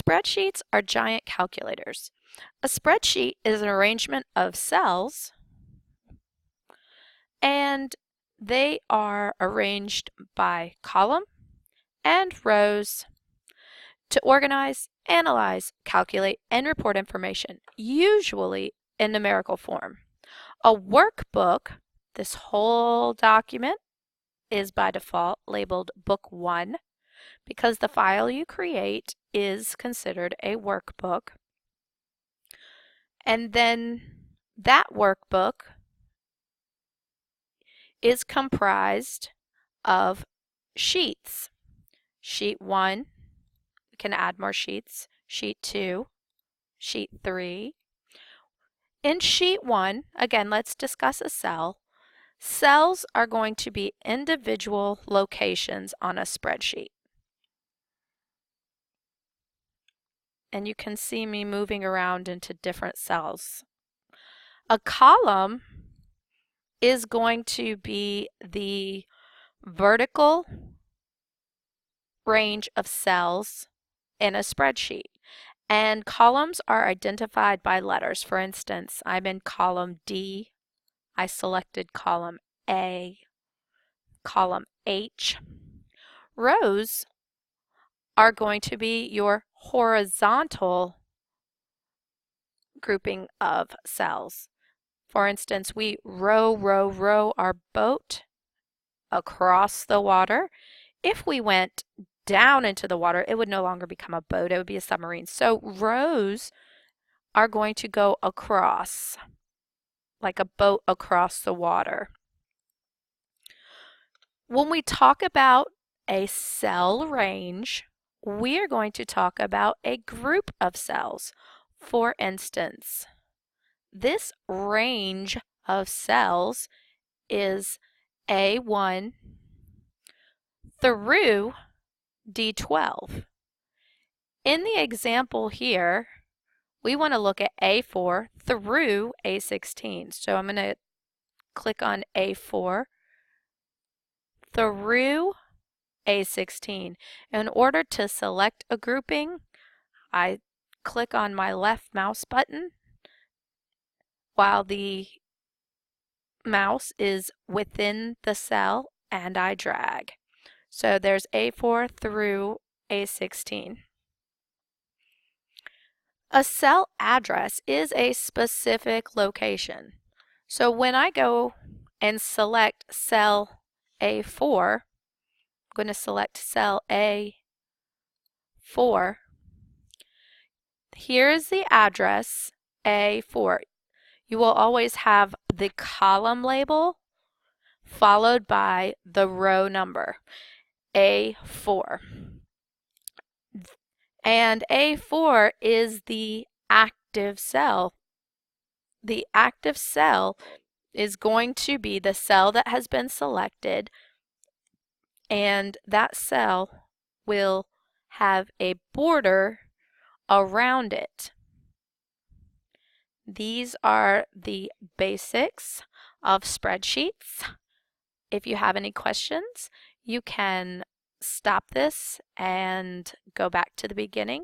Spreadsheets are giant calculators. A spreadsheet is an arrangement of cells, and they are arranged by column and rows to organize, analyze, calculate, and report information, usually in numerical form. A workbook, this whole document, is by default labeled Book 1 because the file you create is considered a workbook. And then that workbook is comprised of sheets. Sheet 1, we can add more sheets. Sheet 2, Sheet 3. In Sheet 1, again, let's discuss a cell. Cells are going to be individual locations on a spreadsheet. And you can see me moving around into different cells. A column is going to be the vertical range of cells in a spreadsheet. And columns are identified by letters. For instance, I'm in column D. I selected column A, column H. Rows are going to be your horizontal grouping of cells. For instance, we row our boat across the water. If we went down into the water, it would no longer become a boat, it would be a submarine. So rows are going to go across, like a boat across the water. When we talk about a cell range, we are going to talk about a group of cells. For instance, this range of cells is A1 through D12. In the example here, we want to look at A4 through A16. So I'm going to click on A4 through A16. In order to select a grouping, I click on my left mouse button while the mouse is within the cell and I drag. So there's A4 through A16. A cell address is a specific location. So when I go and select cell A4, I'm going to select cell A4. Here is the address A4. You will always have the column label followed by the row number, A4. And A4 is the active cell. The active cell is going to be the cell that has been selected, and that cell will have a border around it. These are the basics of spreadsheets. If you have any questions, you can stop this and go back to the beginning.